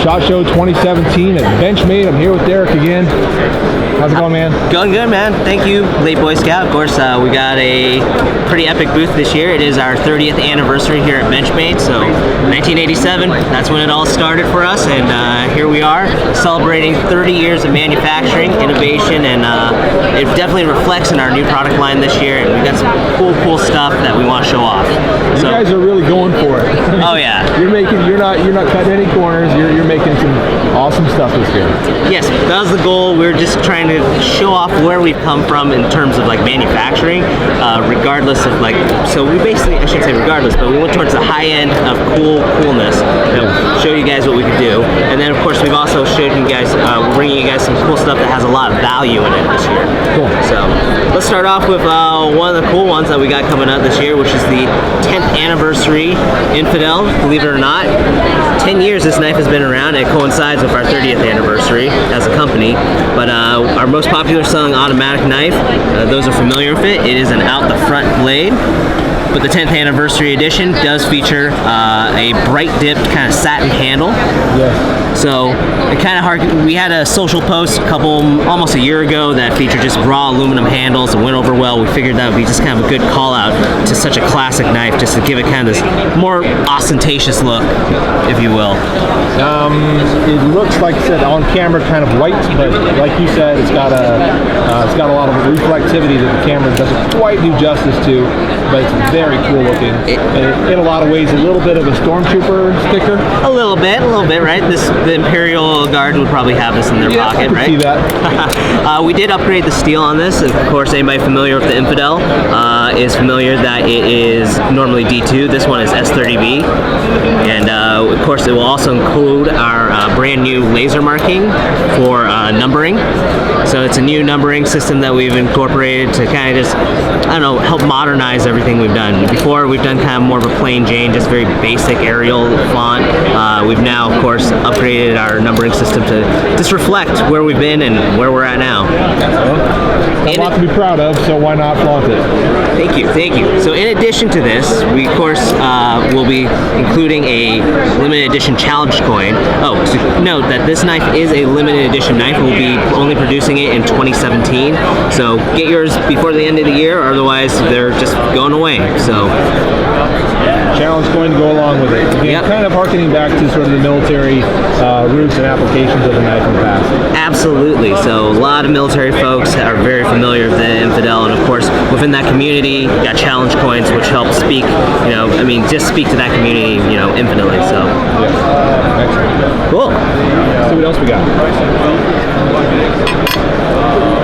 SHOT Show 2017 at Benchmade. I'm here with Derek again. How's it going, man? Going good, man. Thank you, Late Boy Scout. Of course, we got a pretty epic booth this year. It is our 30th anniversary here at Benchmade. So 1987, that's when it all started for us, and here we are celebrating 30 years of manufacturing, innovation, and it definitely reflects in our new product line this year. And we've got some cool stuff that we want to show off. You guys are really going for it. Oh yeah. You're not cutting any corners. You're making some awesome stuff this year. Yes, that was the goal. We're just trying to show off where we've come from in terms of like manufacturing, regardless of like. So we basically, I shouldn't say regardless, but we went towards the high end of coolness. Show you guys what we could do, and then of course we've also showed you guys, bringing you guys some cool stuff that has a lot of value in it this year. Cool. So let's start off with one of the cool ones that we got coming up this year, which is the 10th anniversary Infidel. Believe it or not, 10 years this knife has been around. It coincides with our 30th anniversary as a company. But our most popular selling automatic knife, those are familiar with it. It is an out the front blade. But the 10th anniversary edition does feature a bright dipped kind of satin handle. Yeah. So it kind of we had a social post almost a year ago that featured just raw aluminum handles and went over well. We figured that would be just kind of a good call out to such a classic knife, just to give it kind of this more ostentatious look, if you will. It looks, like I said, on camera kind of white, but like you said, it's got a lot of reflectivity that the camera doesn't quite do justice to, but it's very cool looking. In a lot of ways, a little bit of a stormtrooper sticker. A little bit, right? The Imperial Guard would probably have this in their pocket, I can right? See that. We did upgrade the steel on this. Of course, anybody familiar with the Infidel is familiar that it is normally D2. This one is S30B, and of course, it will also include our brand new laser marking for numbering. So it's a new numbering system that we've incorporated to kind of just, I don't know, help modernize everything we've done. Before, we've done kind of more of a plain Jane, just very basic Arial font. We've now, of course, upgraded our numbering system to just reflect where we've been and where we're at now. A lot to be proud of, so why not flaunt it? Thank you. So in addition to this, we of course will be including a limited edition challenge coin. Oh, to note that this knife is a limited edition knife. We'll be only producing it in 2017. So get yours before the end of the year, or otherwise they're just going away. So challenge coin to go along with it. Again, kind of harkening back to sort of the military roots and applications of the knife in the past. Absolutely. So a lot of military folks are very familiar with the Infidel, and of course within that community, you got challenge coins, which help speak, just speak to that community, infinitely. So excellent. Cool. Let's see what else we got.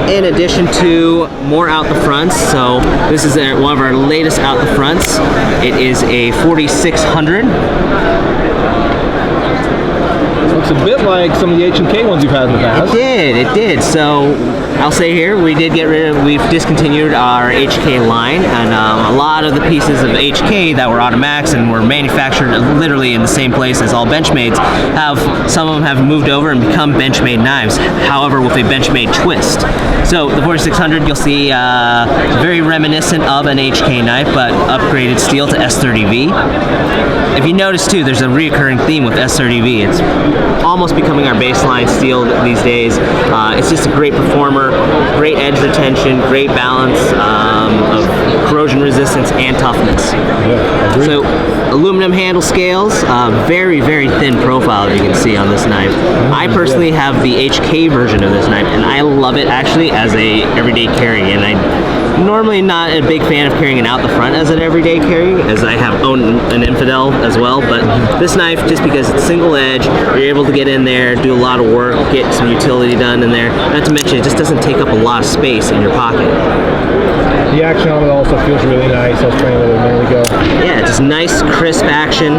In addition to more out the fronts, so this is one of our latest out the fronts. It is a 4600. Looks a bit like some of the H&K ones you've had in the past. It did. So I'll say here, we've discontinued our HK line, and a lot of the pieces of HK that were automatics and were manufactured literally in the same place as all Benchmades, some of them have moved over and become Benchmade knives, however with a Benchmade twist. So the 4600 you'll see very reminiscent of an HK knife, but upgraded steel to S30V. If you notice too, there's a reoccurring theme with S30V. It's almost becoming our baseline steel these days. It's just a great performer, great edge retention, great balance of corrosion resistance and toughness. Yeah, so aluminum handle scales, very thin profile, as you can see on this knife. I personally have the HK version of this knife, and I love it actually as a everyday carry, and I'm normally not a big fan of carrying it out the front as an everyday carry, as I own an Infidel as well, but this knife, just because it's single edge, you're able to get in there, do a lot of work, get some utility done in there, not to mention it just doesn't take up a lot of space in your pocket. The action on it also feels really nice. I was playing with it a minute ago. Yeah, just nice, crisp action.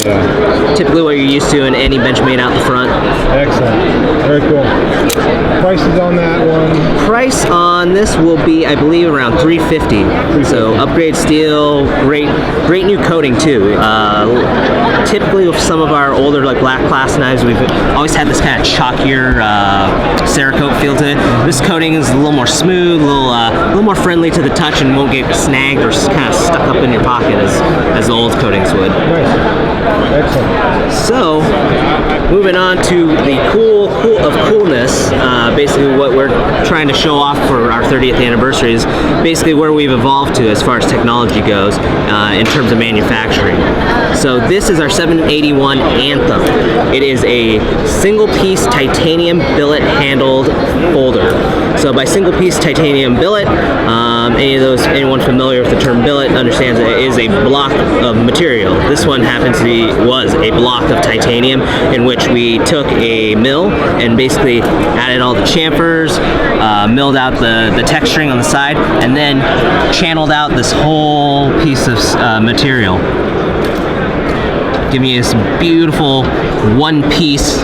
Yeah. Typically what you're used to in any Benchmade out the front. Excellent. Very cool. Prices on that one? Price on this will be, I believe, around $350. So up grade steel, great new coating too. Typically with some of our older like black class knives, we've always had this kind of chalkier Cerakote feel to it. This coating is a little more smooth, a little more friendly to the touch, and won't get snagged or kind of stuck up in your pocket as the old coatings would. Nice. Excellent. So, moving on to the coolness, basically what we're trying to show off for our 30th anniversary is basically where we've evolved to as far as technology goes in terms of manufacturing. So this is our 781 Anthem. It is a single-piece titanium billet-handled folder. So by single-piece titanium billet, anyone familiar with the term billet understands that it is a block of material. This one was a block of titanium in which we took a mill and basically added all the chamfers, milled out the texturing on the side, and then channeled out this whole piece of material, giving you this beautiful one-piece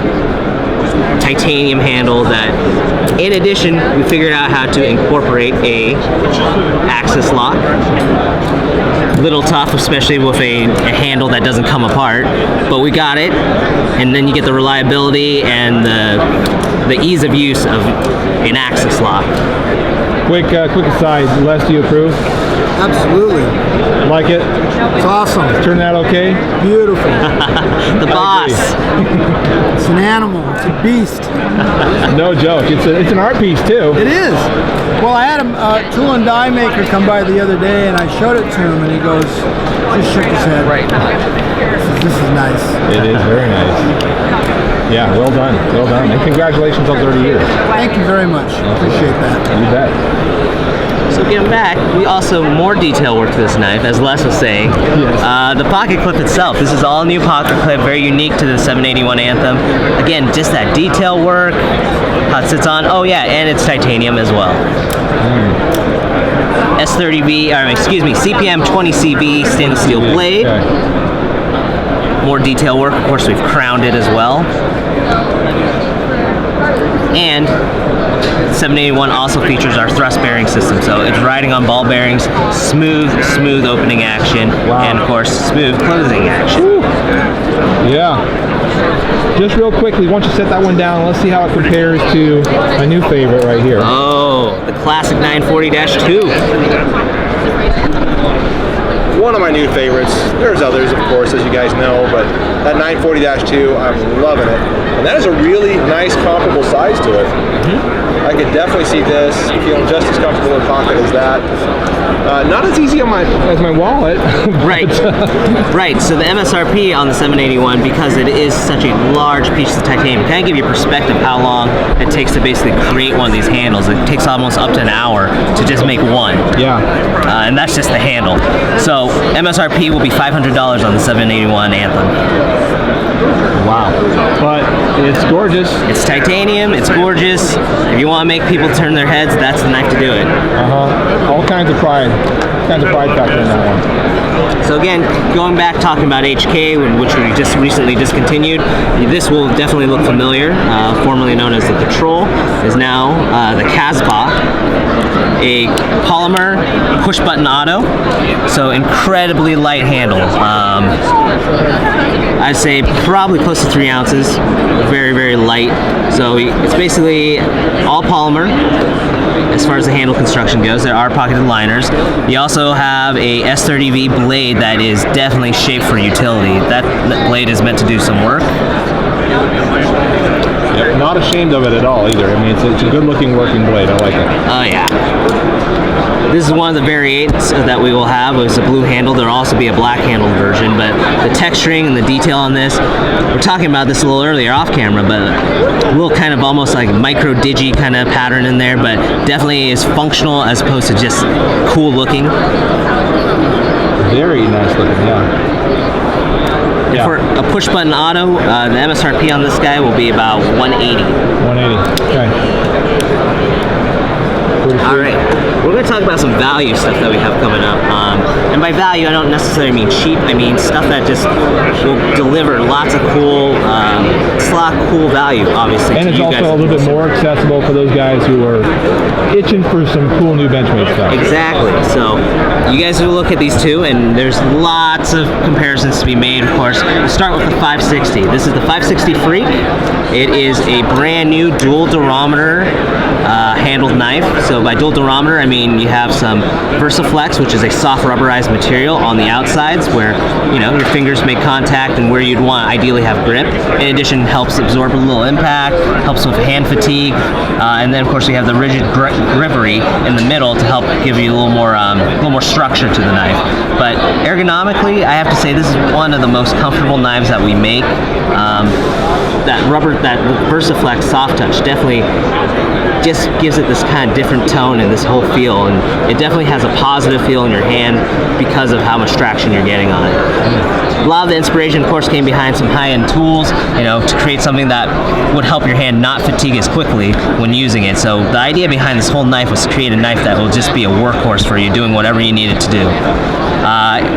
titanium handle that, in addition, we figured out how to incorporate a axis lock. Little tough, especially with a handle that doesn't come apart, but we got it, and then you get the reliability and the ease of use of an axis lock. Quick aside, Les, do you approve? Absolutely. Like it? It's awesome. Turned out okay? Beautiful. The boss. It's an animal. It's a beast. No joke. It's an art piece too. It is. Well, I had a tool and die maker come by the other day, and I showed it to him, and he goes, just shook his head. Right. This is nice. It is very nice. Yeah, well done. Well done. And congratulations on 30 years. Thank you very much. Appreciate that. You bet. So getting back, we also more detail work to this knife, as Les was saying. Yes. The pocket clip itself. This is all new pocket clip, very unique to the 781 Anthem. Again, just that detail work, how it sits on. Oh yeah, and it's titanium as well. CPM 20CV stainless steel blade. Okay. More detail work. Of course, we've crowned it as well. And 781 also features our thrust bearing system, so it's riding on ball bearings, smooth opening action, and of course smooth closing action. Woo. Yeah. Just real quickly, once you set that one down, let's see how it compares to my new favorite right here. Oh, the classic 940-2. One of my new favorites. There's others, of course, as you guys know, but that 940-2, I'm loving it. And that is a really nice comparable size to it. I could definitely see this feeling just as comfortable in pocket as that. Not as easy on as my wallet. Right. Right. So the MSRP on the 781, because it is such a large piece of titanium, kind of give you perspective how long it takes to basically create one of these handles. It takes almost up to an hour to just make one. Yeah. And that's just the handle. So MSRP will be $500 on the 781 Anthem. Wow. But it's gorgeous. It's titanium, it's gorgeous. If you want to make people turn their heads, that's the knife to do it. All kinds of pride factor in that one. So again, going back talking about HK, which we just recently discontinued, this will definitely look familiar. Formerly known as the Patrol, is now the Casbah, a polymer push button auto, so incredibly light handle. I'd say probably close to 3 ounces, very light. So it's basically all polymer as far as the handle construction goes. There are pocketed liners. You also have a S30V blade that is definitely shaped for utility. That blade is meant to do some work. Yep, not ashamed of it at all either. I mean, it's a good looking working blade. I like it. Oh yeah. This is one of the variants that we will have. It's a blue handle. There'll also be a black handled version, but the texturing and the detail on this, we're talking about this a little earlier off camera, but a little kind of almost like micro digi kind of pattern in there, but definitely is functional as opposed to just cool looking. Very nice looking, yeah. And for a push button auto, the MSRP on this guy will be about $180. 180. Okay. All right, we're going to talk about some value stuff that we have coming up. And by by value, I don't necessarily mean cheap. I mean stuff that just will deliver lots of cool, cool value, obviously. And it's also a little bit more accessible for those guys who are itching for some cool new Benchmade stuff. Exactly. So you guys will look at these two, and there's lots of comparisons to be made, of course. We'll start with the 560. This is the 560 Freak. It is a brand new dual durometer handled knife. So by dual durometer, I mean you have some VersaFlex, which is a soft rubberized material on the outsides where, you know, your fingers make contact and where you'd want ideally have grip. In addition, helps absorb a little impact, helps with hand fatigue, and then of course you have the rigid grippery in the middle to help give you a little more structure to the knife. But ergonomically, I have to say this is one of the most comfortable knives that we make. That VersaFlex soft touch definitely just gives it this kind of different tone and this whole feel, and it definitely has a positive feel in your hand because of how much traction you're getting on it. A lot of the inspiration, of course, came behind some high-end tools, you know, to create something that would help your hand not fatigue as quickly when using it. So the idea behind this whole knife was to create a knife that will just be a workhorse for you, doing whatever you need it to do.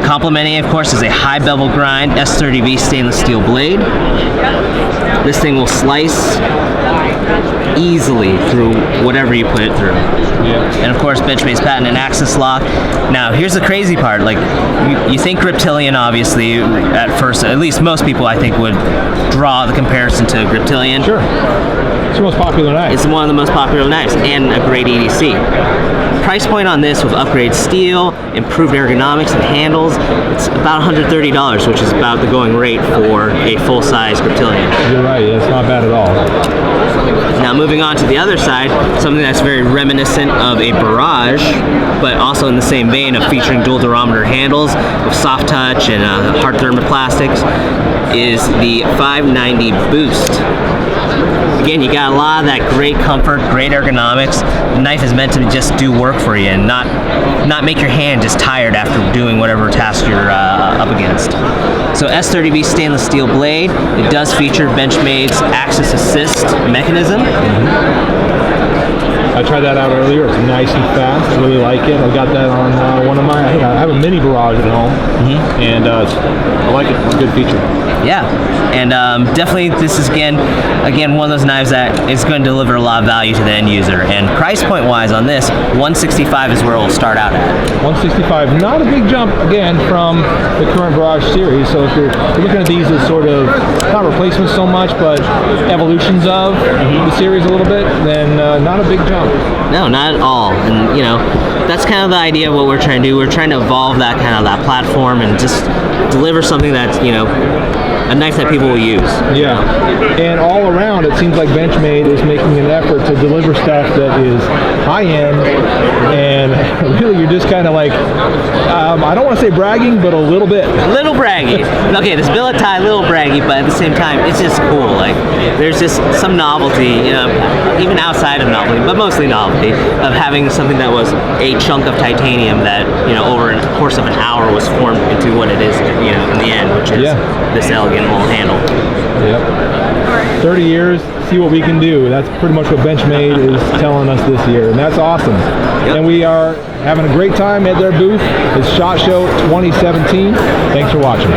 Complementing, of course, is a high bevel grind S30V stainless steel blade. This thing will slice easily through whatever you put it through. Yeah. And of course, Benchmade's patented axis lock. Now, here's the crazy part. Like, you think Griptilian, obviously, at first, at least most people, I think, would draw the comparison to Griptilian. Sure. It's the most popular knife. It's one of the most popular knives and a great EDC. Price point on this with upgrade steel, improved ergonomics and handles, it's about $130, which is about the going rate for a full-size Griptilian. You're right, it's not bad at all. Now moving on to the other side, something that's very reminiscent of a Barrage, but also in the same vein of featuring dual durometer handles with soft touch and hard thermoplastics, is the 590 Boost. Again, you got a lot of that great comfort, great ergonomics. The knife is meant to just do work for you and not make your hand just tired after doing whatever task you're up against. So S30V stainless steel blade. It does feature Benchmade's Axis Assist mechanism. I tried that out earlier. It's nice and fast. I really like it. I got that on one of my. I have a mini Barrage at home, and I like it. It's a good feature. Yeah, and definitely this is again one of those knives that is going to deliver a lot of value to the end user. And price point wise on this, $165 is where it will start out at. $165, not a big jump again from the current Barrage series. So if you're looking at these as sort of not replacements so much, but evolutions of the series a little bit, then not a big jump. No, not at all. And you know, that's kind of the idea of what we're trying to do. We're trying to evolve that platform and just deliver something that's, you know, a knife that people will use. Yeah, and all around it seems like Benchmade is making an effort to deliver stuff that is high-end, and really you're just kind of like, I don't want to say bragging, but a little bit. A little braggy. Okay, this billet tie, a little braggy, but at the same time, it's just cool. Like, there's just some novelty, you know, even outside of novelty, but mostly novelty, of having something that was a chunk of titanium that, you know, over the course of an hour was formed into what it is, you know, in the end, which is this elegant little handle. Yep. 30 years, see what we can do. That's pretty much what Benchmade is telling us this year, and that's awesome. Yep. And we are having a great time at their booth. It's SHOT Show 2017. Thanks for watching.